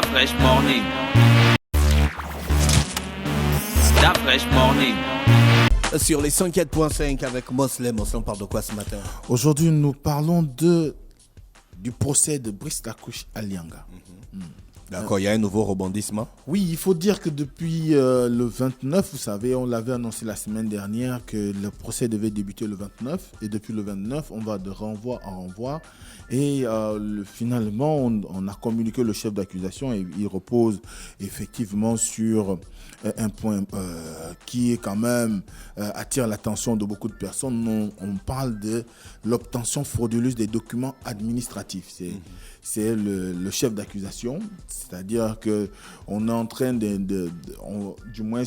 Fresh Morning. Fresh Morning. Sur les 104.5 avec Moslem, on parle de quoi ce matin? Aujourd'hui, nous parlons du procès de Brice Lacuche Alianga. D'accord, il y a un nouveau rebondissement. Oui, il faut dire que depuis le 29, vous savez, on l'avait annoncé la semaine dernière que le procès devait débuter le 29. Et depuis le 29, on va de renvoi en renvoi. Et finalement, on a communiqué le chef d'accusation et il repose effectivement sur un point qui est quand même attire l'attention de beaucoup de personnes. On parle de l'obtention frauduleuse des documents administratifs. C'est le chef d'accusation, c'est-à-dire qu'on est en train du moins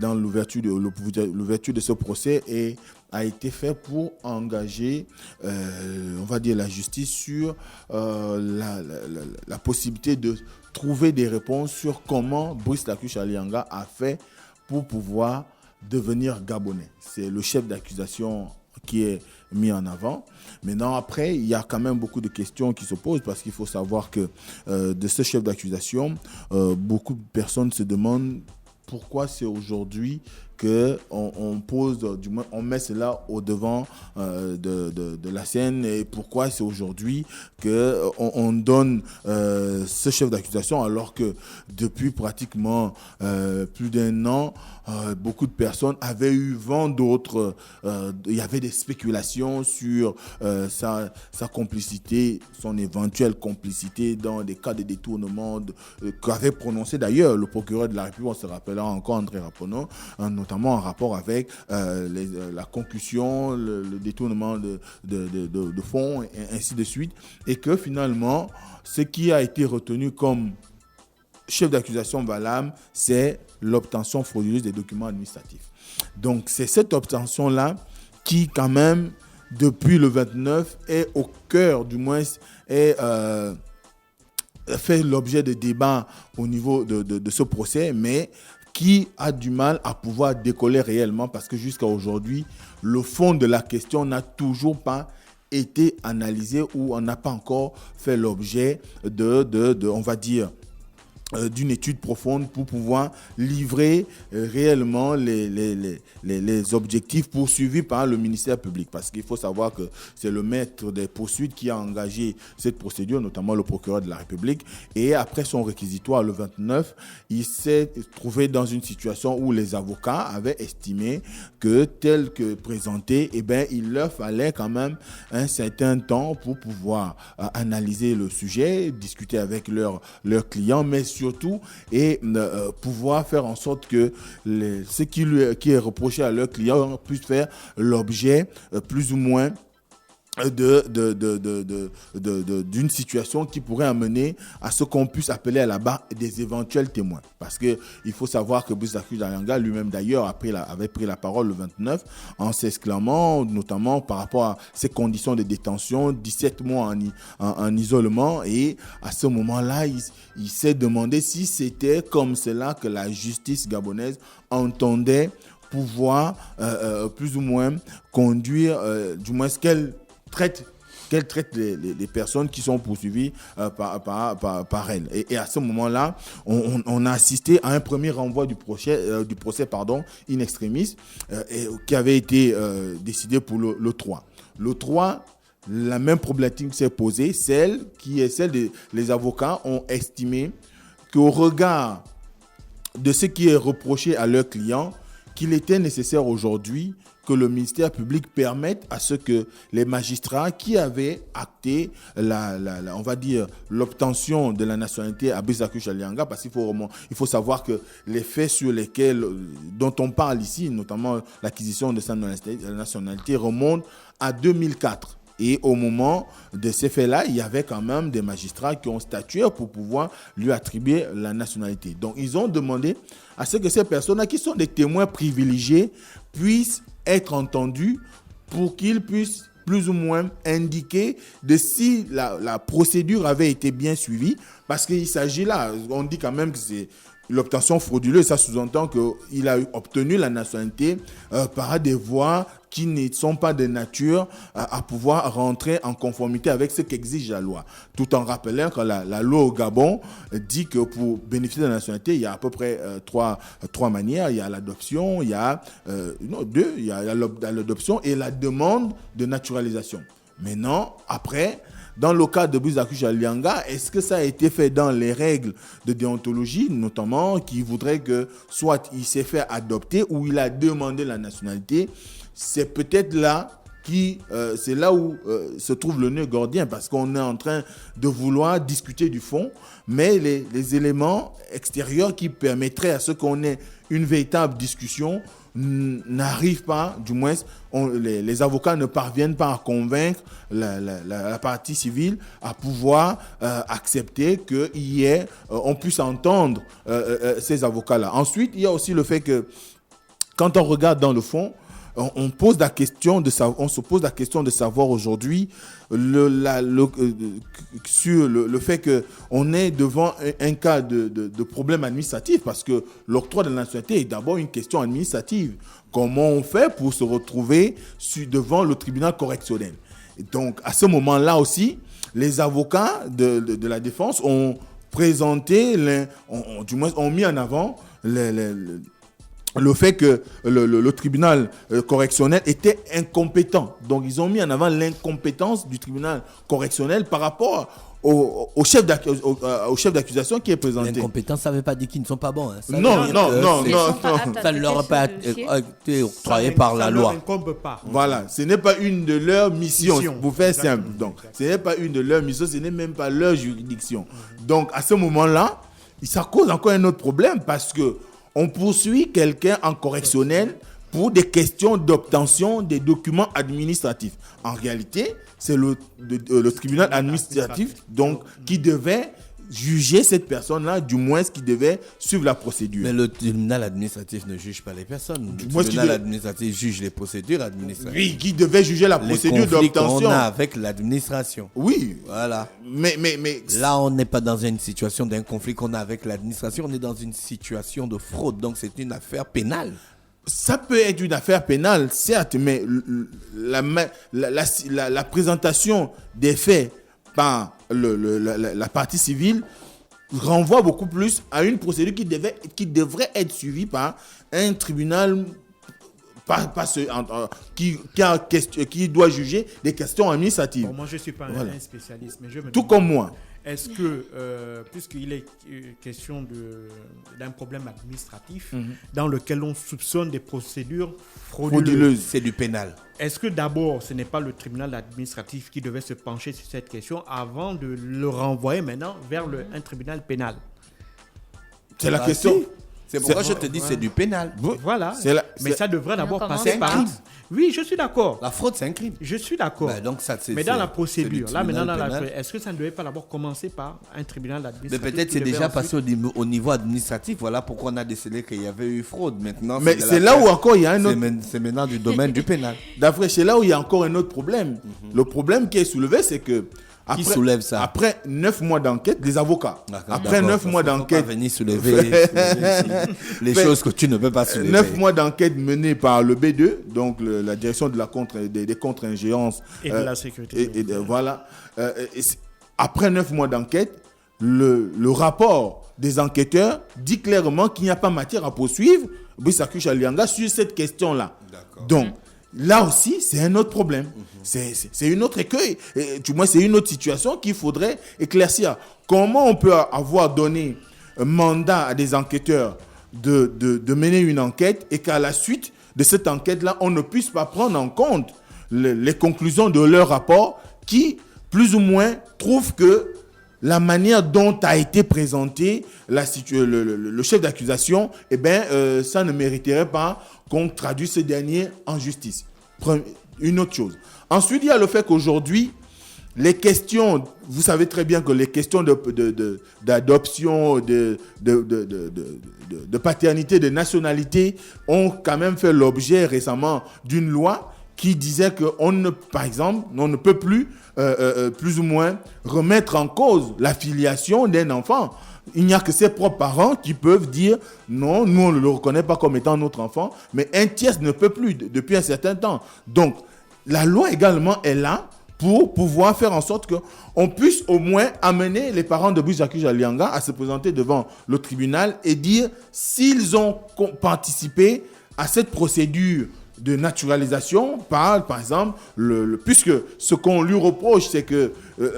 dans l'ouverture de ce procès a été fait pour engager, on va dire, la justice sur la possibilité de trouver des réponses sur comment Brice Lacuche Alianga a fait pour pouvoir devenir gabonais. C'est le chef d'accusation qui est mis en avant. Maintenant, après, il y a quand même beaucoup de questions qui se posent parce qu'il faut savoir que de ce chef d'accusation, beaucoup de personnes se demandent pourquoi c'est aujourd'hui qu'on pose, du moins on met cela au devant de la scène et pourquoi c'est aujourd'hui qu'on donne ce chef d'accusation alors que depuis pratiquement plus d'un an, beaucoup de personnes avaient eu vent d'autres, il y avait des spéculations sur sa complicité, son éventuelle complicité dans des cas de détournement qu'avait prononcé d'ailleurs le procureur de la République, on se rappellera encore André Rapono, notamment en rapport avec la concussion, le détournement de fonds, et ainsi de suite. Et que finalement, ce qui a été retenu comme chef d'accusation valable, c'est l'obtention frauduleuse des documents administratifs. Donc, c'est cette obtention-là qui, quand même, depuis le 29, est au cœur, du moins, fait l'objet de débats au niveau de ce procès, mais qui a du mal à pouvoir décoller réellement parce que jusqu'à aujourd'hui, le fond de la question n'a toujours pas été analysé ou on n'a pas encore fait l'objet on va dire, d'une étude profonde pour pouvoir livrer réellement les objectifs poursuivis par le ministère public. Parce qu'il faut savoir que c'est le maître des poursuites qui a engagé cette procédure, notamment le procureur de la République. Et après son réquisitoire, le 29, il s'est trouvé dans une situation où les avocats avaient estimé que tel que présenté, il leur fallait quand même un certain temps pour pouvoir analyser le sujet, discuter avec leurs clients, mais surtout et pouvoir faire en sorte que ce qui est reproché à leurs clients puisse faire l'objet plus ou moins d'une situation qui pourrait amener à ce qu'on puisse appeler à la barre des éventuels témoins. Parce qu'il faut savoir que Brice Lacuche Alianga lui-même d'ailleurs avait pris la parole le 29 en s'exclamant notamment par rapport à ses conditions de détention, 17 mois en isolement, et à ce moment-là, il s'est demandé si c'était comme cela que la justice gabonaise entendait pouvoir plus ou moins conduire, du moins qu'elle traite les personnes qui sont poursuivies par elle. Et à ce moment-là, on a assisté à un premier renvoi du procès in extremis qui avait été décidé pour le 3. Le 3, la même problématique s'est posée, celle les avocats ont estimé qu'au regard de ce qui est reproché à leurs clients, qu'il était nécessaire aujourd'hui que le ministère public permette à ce que les magistrats qui avaient acté on va dire l'obtention de la nationalité à Brice Lacuche Alianga, parce qu'il faut savoir que les faits dont on parle ici, notamment l'acquisition de sa nationalité, remontent à 2004. Et au moment de ces faits-là, il y avait quand même des magistrats qui ont statué pour pouvoir lui attribuer la nationalité. Donc, ils ont demandé à ce que ces personnes-là, qui sont des témoins privilégiés, puissent être entendus pour qu'ils puissent plus ou moins indiquer de si la procédure avait été bien suivie. Parce qu'il s'agit là, on dit quand même que c'est l'obtention frauduleuse, ça sous-entend qu'il a obtenu la nationalité par des voies qui ne sont pas de nature à pouvoir rentrer en conformité avec ce qu'exige la loi. Tout en rappelant que la loi au Gabon dit que pour bénéficier de la nationalité, il y a à peu près trois manières. Il y a l'adoption, il y a deux. Il y a l'adoption et la demande de naturalisation. Maintenant, après, dans le cas de Bouzakou Alianga, est-ce que ça a été fait dans les règles de déontologie, notamment, qui voudrait que soit il s'est fait adopter ou il a demandé la nationalité? C'est peut-être là c'est là où se trouve le nœud gordien, parce qu'on est en train de vouloir discuter du fond, mais les éléments extérieurs qui permettraient à ce qu'on ait une véritable discussion n'arrivent pas, du moins les avocats ne parviennent pas à convaincre la partie civile à pouvoir accepter qu'on puisse entendre ces avocats-là. Ensuite, il y a aussi le fait que quand on regarde dans le fond, on se pose la question de savoir aujourd'hui sur le fait qu'on est devant un cas de problème administratif, parce que l'octroi de la nationalité est d'abord une question administrative. Comment on fait pour se retrouver devant le tribunal correctionnel? Et donc, à ce moment-là aussi, les avocats de la défense ont présenté, du moins ont mis en avant le fait que le tribunal correctionnel était incompétent. Donc, ils ont mis en avant l'incompétence du tribunal correctionnel par rapport au chef d'accusation qui est présenté. L'incompétence, ça ne veut pas dire qu'ils ne sont pas bons. Hein. Non. Ça ne leur a pas été octroyé par la loi. Ça ne incombe pas. Voilà, ce n'est pas une de leurs missions. Pour faire Exactement. simple. Donc, ce n'est pas une de leurs missions, ce n'est même pas leur juridiction. Donc, à ce moment-là, ça cause encore un autre problème, parce que on poursuit quelqu'un en correctionnel pour des questions d'obtention des documents administratifs. En réalité, c'est le tribunal administratif donc, qui devait juger cette personne-là, du moins qui devait suivre la procédure. Mais le tribunal administratif ne juge pas les personnes. Le Moi, tribunal administratif juge les procédures administratives. Oui, qui devait juger la procédure les conflits d'obtention. qu'on a avec l'administration. Oui. Voilà. Mais Là, on n'est pas dans une situation d'un conflit qu'on a avec l'administration, on est dans une situation de fraude. Donc, c'est une affaire pénale. ça peut être une affaire pénale, certes, mais la présentation des faits par la partie civile renvoie beaucoup plus à une procédure qui devrait être suivie par un tribunal qui doit juger des questions administratives. Bon, moi, je ne suis pas un spécialiste, mais je me Tout demande, comme moi. est-ce que, puisqu'il est question d'un problème administratif dans lequel on soupçonne des procédures frauduleuses, C'est du pénal. est-ce que d'abord, ce n'est pas le tribunal administratif qui devait se pencher sur cette question avant de le renvoyer maintenant vers un tribunal pénal? C'est la question. C'est pourquoi je te dis c'est du pénal. Voilà. Mais c'est- ça devrait d'abord Non, passer comment par... c'est un crime. Oui, je suis d'accord. La fraude, c'est un crime. Je suis d'accord. Ben, donc ça, Mais dans la c'est procédure, du là maintenant, tribunal pénal. est-ce que ça ne devait pas d'abord commencer par un tribunal Mais administratif? peut-être qui c'est devait déjà ensuite- passé au niveau administratif. Voilà pourquoi on a décelé qu'il y avait eu fraude. Maintenant, Mais de c'est là où l'affaire. encore il y a un autre... C'est maintenant du domaine du pénal. D'après, c'est là où il y a encore un autre problème. Le problème qui est soulevé, c'est que... Qui soulève ça? Après 9 mois d'enquête, des avocats. D'accord, Après 9 mois parce qu'il faut pas d'enquête... venir soulever les choses que tu ne peux pas soulever. 9 mois d'enquête menée par le B2, donc la direction de des contre-ingérences. Et de la sécurité. Voilà. Après 9 mois d'enquête, le rapport des enquêteurs dit clairement qu'il n'y a pas matière à poursuivre Bissakou Chalianga sur cette question-là. Donc, là aussi, c'est un autre problème. C'est une autre écueil. Du moins, c'est une autre situation qu'il faudrait éclaircir. Comment on peut avoir donné un mandat à des enquêteurs de mener une enquête et qu'à la suite de cette enquête-là, on ne puisse pas prendre en compte les conclusions de leur rapport qui, plus ou moins, trouvent que la manière dont a été présenté le chef d'accusation, ça ne mériterait pas qu'on traduise ce dernier en justice. Une autre chose. Ensuite, il y a le fait qu'aujourd'hui, les questions, vous savez très bien que les questions d'adoption, de paternité, de nationalité ont quand même fait l'objet récemment d'une loi qui disait par exemple, on ne peut plus, plus ou moins, remettre en cause la filiation d'un enfant il n'y a que ses propres parents qui peuvent dire non, nous on ne le reconnaît pas comme étant notre enfant, mais un tiers ne peut plus depuis un certain temps. Donc la loi également est là pour pouvoir faire en sorte qu'on puisse au moins amener les parents de Brice Jacques Alianga à se présenter devant le tribunal et dire s'ils ont participé à cette procédure de naturalisation par exemple, puisque ce qu'on lui reproche, c'est que,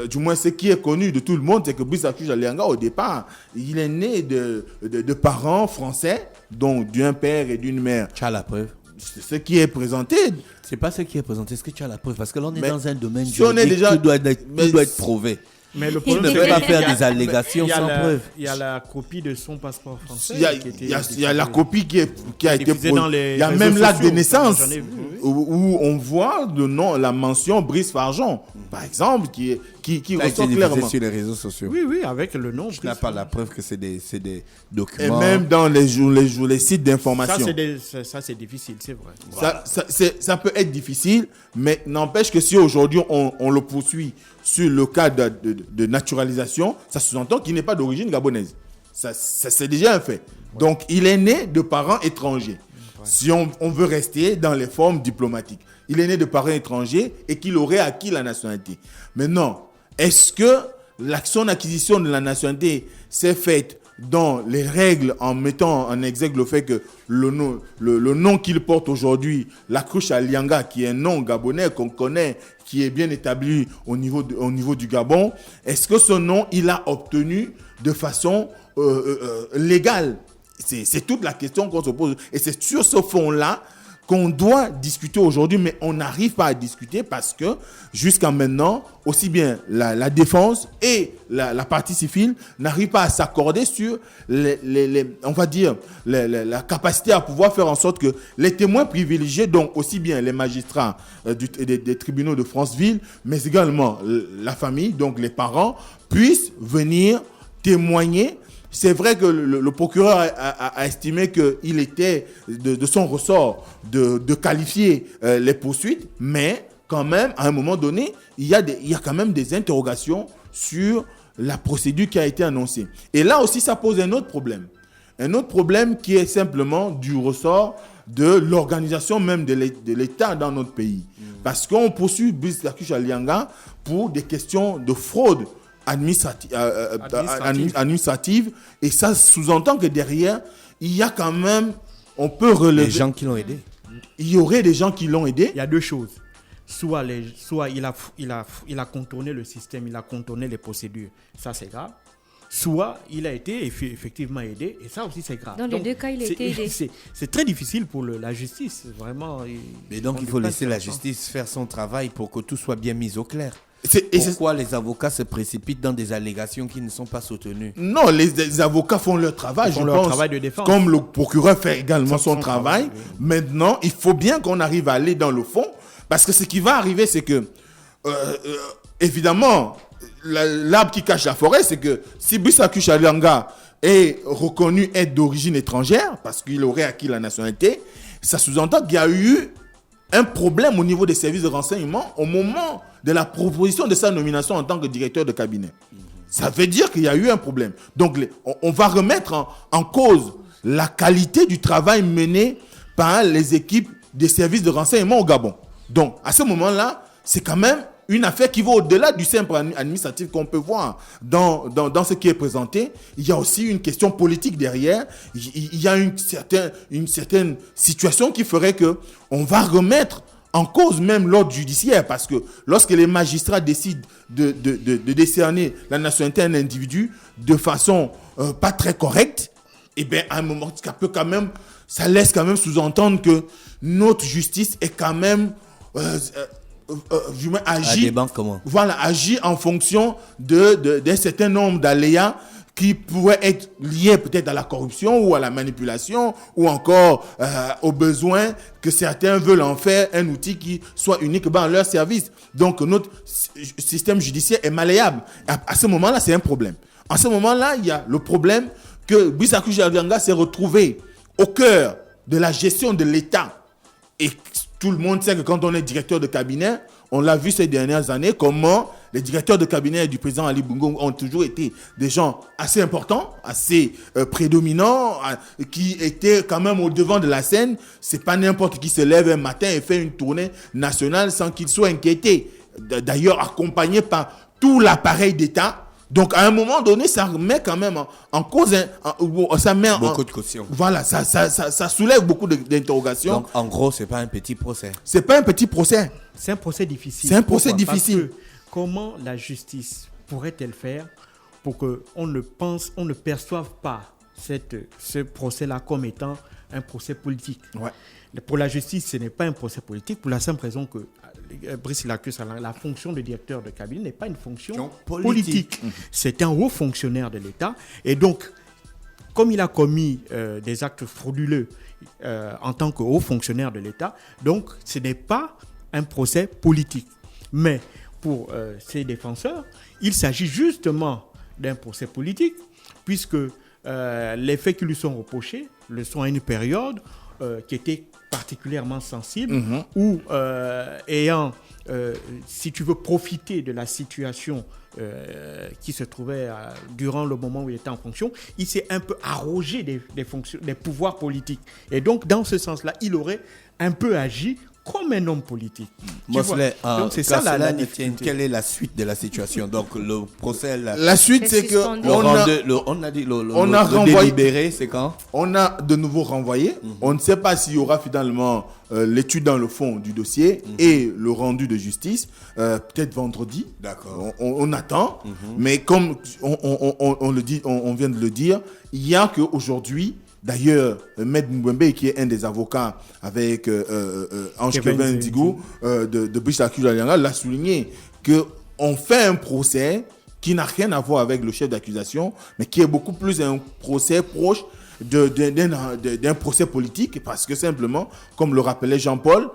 du moins ce qui est connu de tout le monde, c'est que Brice Jacques Alianga, au départ, il est né de parents français, donc d'un père et d'une mère. Tu as la preuve. C'est ce qui est présenté. C'est pas ce qui est présenté, est-ce que tu as la preuve? Parce que là, on est dans un domaine si on est déjà, tout doit être prouvé. Mais le Il ne problème, peut pas faire des allégations sans preuve. Il y a la copie de son passeport français. Il y a la copie qui a été diffusée dans les il y a réseaux même l'acte de sociaux. naissance J'en ai vu, oui. où on voit le nom, la mention Brice Farjon, par exemple, qui Ça a été ressort diffusé clairement. sur les réseaux sociaux. Oui, avec le nom. Tu n'as pas la preuve que c'est des Et documents. même dans les sites d'information. Ça, c'est difficile, c'est vrai. Ça peut être difficile, mais n'empêche que si aujourd'hui on le poursuit sur le cas de naturalisation, ça sous-entend qu'il n'est pas d'origine gabonaise. Ça, c'est déjà un fait. Donc, il est né de parents étrangers. Si on veut rester dans les formes diplomatiques. Il est né de parents étrangers et qu'il aurait acquis la nationalité. Maintenant, est-ce que l'action d'acquisition de la nationalité s'est faite dans les règles en mettant en exergue le fait que le nom qu'il porte aujourd'hui, la cruche Alianga, qui est un nom gabonais qu'on connaît, qui est bien établi au niveau du Gabon, est-ce que ce nom, il a obtenu de façon légale? C'est toute la question qu'on se pose. Et c'est sur ce fond-là qu'on doit discuter aujourd'hui, mais on n'arrive pas à discuter parce que jusqu'à maintenant, aussi bien la défense et la partie civile n'arrivent pas à s'accorder sur on va dire, la capacité à pouvoir faire en sorte que les témoins privilégiés, donc aussi bien les magistrats des tribunaux de Franceville, mais également la famille, donc les parents, puissent venir témoigner. C'est vrai que le procureur a estimé qu'il était de son ressort de qualifier les poursuites, mais quand même, à un moment donné, il y a quand même des interrogations sur la procédure qui a été annoncée. Et là aussi, ça pose un autre problème. Un autre problème qui est simplement du ressort de l'organisation même de l'État dans notre pays. Parce qu'on poursuit Brice Jacques Alianga pour des questions de fraude administrative, et ça sous-entend que derrière il y a quand même, on peut relever des gens qui l'ont aidé. Il y aurait des gens qui l'ont aidé. Il y a deux choses. Soit il a contourné le système, il a contourné les procédures, ça c'est grave. Soit il a été effectivement aidé, et ça aussi c'est grave. Dans les deux cas, il a été aidé. C'est très difficile pour la justice, vraiment. Mais donc il faut laisser la justice faire son travail pour que tout soit bien mis au clair. Pourquoi les avocats se précipitent dans des allégations qui ne sont pas soutenues? Non, les avocats font leur travail, travail de défense. Comme le procureur fait également son travail. Oui. Maintenant, il faut bien qu'on arrive à aller dans le fond, parce que ce qui va arriver, c'est que, évidemment, l'arbre qui cache la forêt, c'est que si Brice Jacques Alianga est reconnu être d'origine étrangère, parce qu'il aurait acquis la nationalité, ça sous-entend qu'il y a eu un problème au niveau des services de renseignement au moment de la proposition de sa nomination en tant que directeur de cabinet. Ça veut dire qu'il y a eu un problème. Donc, on va remettre en cause la qualité du travail mené par les équipes des services de renseignement au Gabon. Donc, à ce moment-là, c'est quand même une affaire qui va au-delà du simple administratif qu'on peut voir dans ce qui est présenté. Il y a aussi une question politique derrière. Il y a une certaine situation qui ferait qu'on va remettre en cause même l'ordre judiciaire, parce que lorsque les magistrats décident de décerner la nationalité à un individu de façon pas très correcte, et bien à un moment, ça laisse quand même sous-entendre que notre justice est quand même agit en fonction d'un certain nombre d'aléas qui pourraient être liés peut-être à la corruption ou à la manipulation ou encore au besoin que certains veulent en faire un outil qui soit unique dans leur service. Donc notre système judiciaire est malléable. À ce moment-là, c'est un problème. À ce moment-là, il y a le problème que Brice Jacques Alianga s'est retrouvé au cœur de la gestion de l'État. Et tout le monde sait que quand on est directeur de cabinet, on l'a vu ces dernières années, comment les directeurs de cabinet du président Ali Bongo ont toujours été des gens assez importants, assez prédominants, qui étaient quand même au devant de la scène. C'est pas n'importe qui se lève un matin et fait une tournée nationale sans qu'il soit inquiété. D'ailleurs, accompagné par tout l'appareil d'État. Donc, à un moment donné, ça met quand même en cause, ça met beaucoup de caution. Voilà, ça soulève beaucoup d'interrogations. Donc, en gros, c'est pas un petit procès. C'est pas un petit procès. C'est un procès difficile. C'est un procès Pourquoi? difficile. Parce que comment la justice pourrait-elle faire pour qu'on ne perçoive pas ce procès-là comme étant un procès politique? Ouais. Pour la justice, ce n'est pas un procès politique pour la simple raison que Brice l'accuse, la fonction de directeur de cabinet n'est pas une fonction politique. C'est un haut fonctionnaire de l'État. Et donc, comme il a commis des actes frauduleux en tant que haut fonctionnaire de l'État, donc ce n'est pas un procès politique. Mais pour ses défenseurs, il s'agit justement d'un procès politique, puisque les faits qui lui sont reprochés le sont à une période qui était particulièrement sensible, ou ayant, si tu veux, profiter de la situation qui se trouvait durant le moment où il était en fonction, il s'est un peu arrogé des pouvoirs politiques. Et donc, dans ce sens-là, il aurait un peu agi comme un homme politique. Mosley, donc c'est ça la difficulté. Quelle est la suite de la situation? Donc le procès, la suite, c'est que on a renvoyé. Délibéré, c'est quand? On a de nouveau renvoyé. On ne sait pas s'il y aura finalement l'étude dans le fond du dossier et le rendu de justice, peut-être vendredi. D'accord. On attend, mais comme on le dit, on vient de le dire, il y a qu'aujourd'hui. D'ailleurs, Maître Mbembe, qui est un des avocats avec Ange Kevin Ndigou de Brice Akula, l'a souligné qu'on fait un procès qui n'a rien à voir avec le chef d'accusation, mais qui est beaucoup plus un procès proche d'un procès politique, parce que simplement, comme le rappelait Jean-Paul,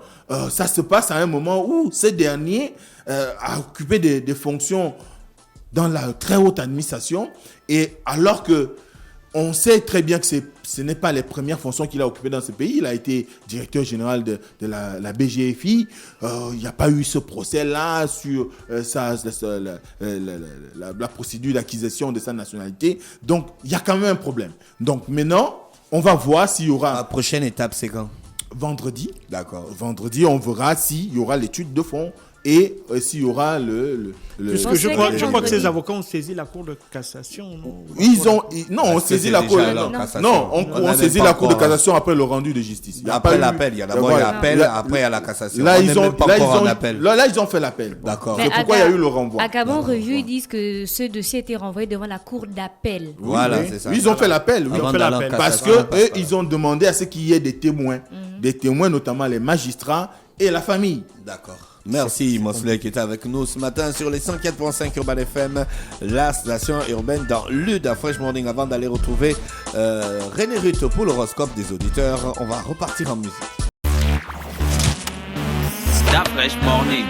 ça se passe à un moment où ce dernier a occupé des fonctions dans la très haute administration, et alors que on sait très bien que ce n'est pas les premières fonctions qu'il a occupées dans ce pays. Il a été directeur général de la BGFI. Il n'y a pas eu ce procès-là sur la procédure d'acquisition de sa nationalité. Donc, il y a quand même un problème. Donc, maintenant, on va voir s'il y aura... La prochaine étape, c'est quand? Vendredi. D'accord. Vendredi, on verra s'il y aura l'étude de fond et s'il y aura je crois que ces avocats ont saisi la Cour de cassation. On saisit la Cour la Cour de cassation après le rendu de justice. Après l'appel, il y a d'abord l'appel, après il y a la cassation. Là, ils ont fait l'appel. D'accord. C'est pourquoi il y a eu le renvoi. À Gabon Revue, ils disent que ce dossier a été renvoyé devant la Cour d'appel. Voilà, c'est ça. Ils ont fait l'appel. Parce qu'eux, ils ont demandé à ce qu'il y ait des témoins. Des témoins, notamment les magistrats et la famille. D'accord. Merci Mosley qui était avec nous ce matin sur les 104.5 Urban FM, la station urbaine dans l'UDA Fresh Morning. Avant d'aller retrouver René Rutte pour l'horoscope des auditeurs, on va repartir en musique. Start Fresh Morning.